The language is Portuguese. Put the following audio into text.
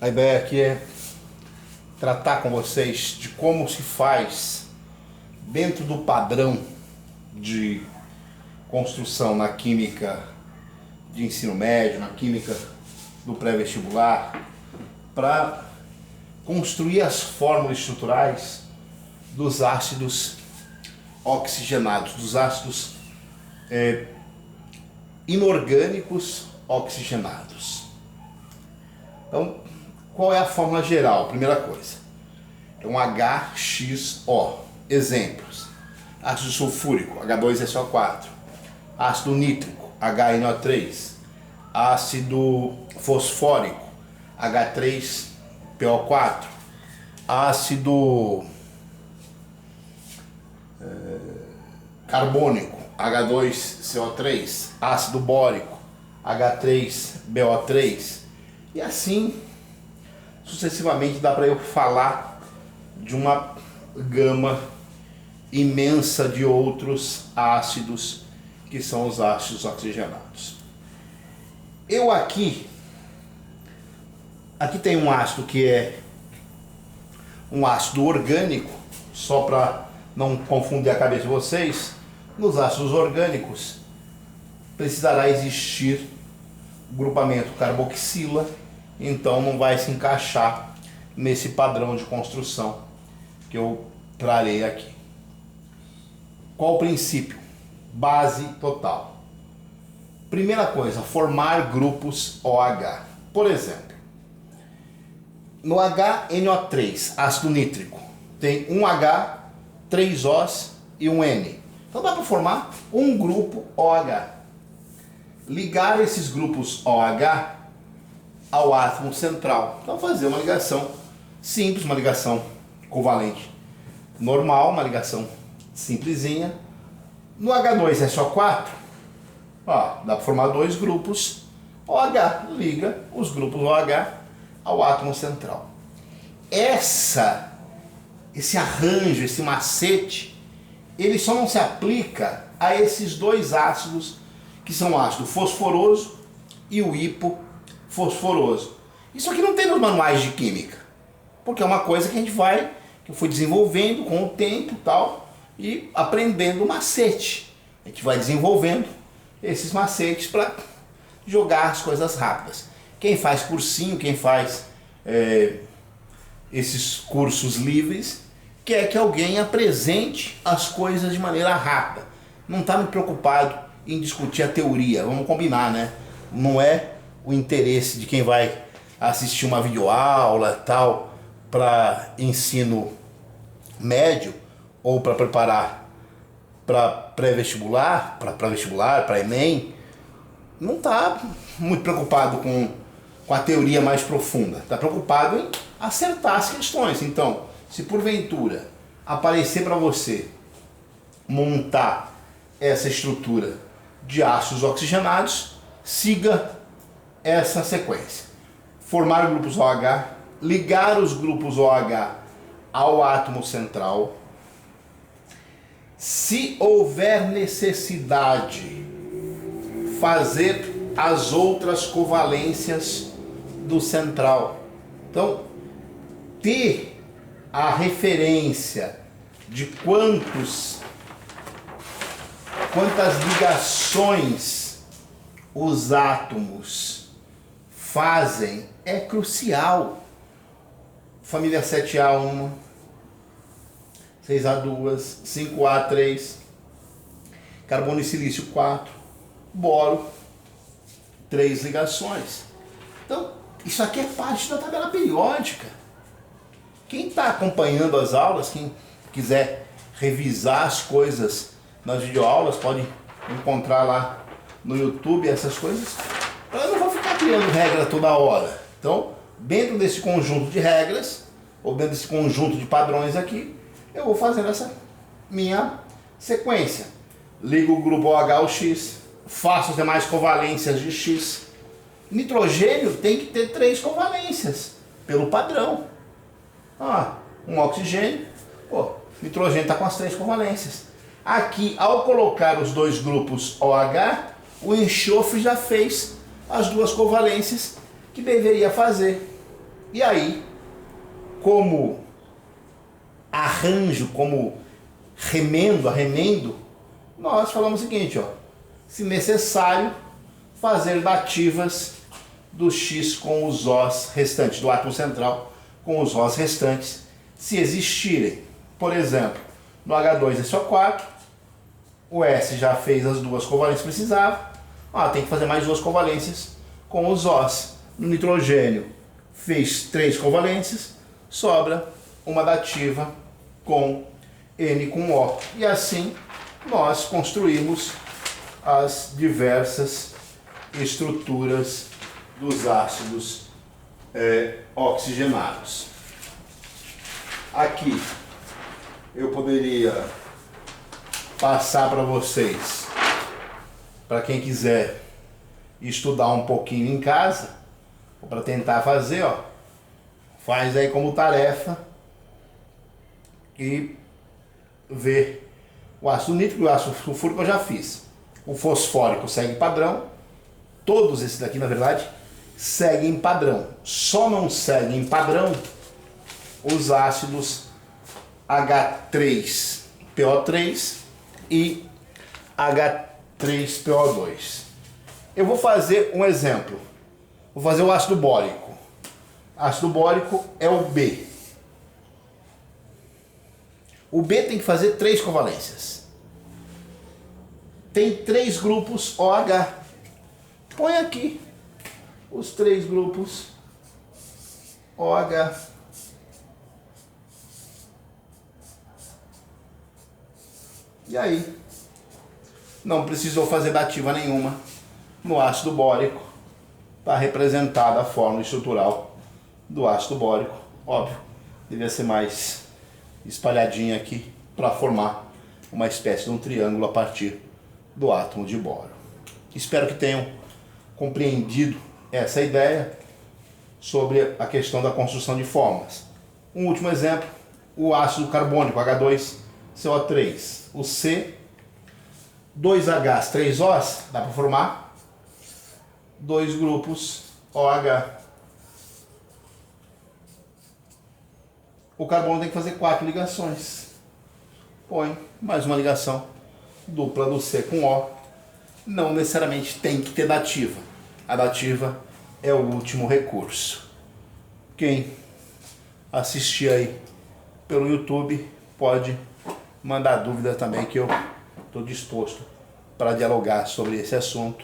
A ideia aqui é tratar com vocês de como se faz dentro do padrão de construção na química de ensino médio, na química do pré-vestibular, para construir as fórmulas estruturais dos ácidos oxigenados, dos ácidos inorgânicos oxigenados. Então, qual é a fórmula geral? Primeira coisa, é um HXO. Exemplos: ácido sulfúrico, H2SO4, ácido nítrico, HNO3, ácido fosfórico, H3PO4, ácido carbônico, H2CO3, ácido bórico, H3BO3, e assim sucessivamente. Dá para eu falar de uma gama imensa de outros ácidos que são os ácidos oxigenados. Eu aqui tem um ácido que é um ácido orgânico, só para não confundir a cabeça de vocês. Nos ácidos orgânicos precisará existir o grupamento carboxila, então não vai se encaixar nesse padrão de construção que eu trarei aqui. Qual o princípio? Base total. Primeira coisa, formar grupos OH. Por exemplo, no HNO3, ácido nítrico, tem um H, 3 Os e um N. Então dá para formar um grupo OH. Ligar esses grupos OH ao átomo central. Então fazer uma ligação simples, uma ligação covalente normal, uma ligação simplesinha. No H2SO4, dá para formar dois grupos OH. Liga os grupos OH ao átomo central. Esse arranjo, esse macete, ele só não se aplica a esses dois ácidos, que são o ácido fosforoso e o hipofosforoso. Isso aqui não tem nos manuais de química, porque é uma coisa que eu fui desenvolvendo com o tempo e aprendendo macete. A gente vai desenvolvendo esses macetes para jogar as coisas rápidas. Quem faz cursinho, quem faz esses cursos livres, quer que alguém apresente as coisas de maneira rápida. Não está muito preocupado em discutir a teoria, vamos combinar, né? Não é o interesse de quem vai assistir uma videoaula para ensino médio ou para preparar para pré-vestibular, para vestibular, para Enem. Não está muito preocupado com a teoria mais profunda, está preocupado em acertar as questões. Então, se porventura aparecer para você montar essa estrutura de ácidos oxigenados, siga essa sequência: formar grupos OH, ligar os grupos OH ao átomo central. Se houver necessidade, fazer as outras covalências do central. Então, ter a referência de quantas ligações os átomos fazem é crucial. Família 7A1, 6A2, 5A3, carbono e silício 4, boro, 3 ligações. Então, isso aqui é parte da tabela periódica. Quem está acompanhando as aulas, quem quiser revisar as coisas nas videoaulas, pode encontrar lá no YouTube essas coisas. Eu não vou ficar criando regra toda hora. Então, dentro desse conjunto de regras, ou dentro desse conjunto de padrões aqui, eu vou fazendo essa minha sequência. Ligo o grupo OH ao X, faço as demais covalências de X. Nitrogênio tem que ter 3 covalências, pelo padrão. Um oxigênio, nitrogênio está com as 3 covalências. Aqui, ao colocar os dois grupos OH, o enxofre já fez as 2 covalências que deveria fazer. E aí, como arranjo, como arremendo, nós falamos o seguinte, ó, se necessário, fazer dativas do X com os Os restantes, do átomo central com os Os restantes, se existirem. Por exemplo, no H2SO4, o S já fez as duas covalências que precisava, tem que fazer mais duas covalências com os Os. No nitrogênio, fez 3 covalências, sobra uma dativa com N com O. E assim nós construímos as diversas estruturas dos ácidos oxigenados. Aqui eu poderia passar para vocês, para quem quiser estudar um pouquinho em casa, ou para tentar fazer, ó, faz aí como tarefa e ver o ácido nítrico e o ácido sulfúrico eu já fiz. O fosfórico segue padrão, todos esses daqui na verdade seguem padrão, só não seguem padrão os ácidos H3PO3 e H3PO2. Eu vou fazer um exemplo. Vou fazer o ácido bórico. Ácido bórico é o B. O B tem que fazer 3 covalências. Tem 3 grupos OH. Põe aqui os 3 grupos OH. E aí? Não precisou fazer dativa nenhuma no ácido bórico. Está representada a fórmula estrutural do ácido bórico. Óbvio, devia ser mais espalhadinha aqui para formar uma espécie de um triângulo a partir do átomo de boro. Espero que tenham compreendido essa ideia sobre a questão da construção de fórmulas. Um último exemplo, o ácido carbônico H2CO3. O C, 2Hs, 3 Os, dá para formar 2 grupos OH. O carbono tem que fazer 4 ligações. Põe mais uma ligação dupla do C com O. Não necessariamente tem que ter dativa. A dativa é o último recurso. Quem assistir aí pelo YouTube pode mandar dúvida também, que eu estou disposto para dialogar sobre esse assunto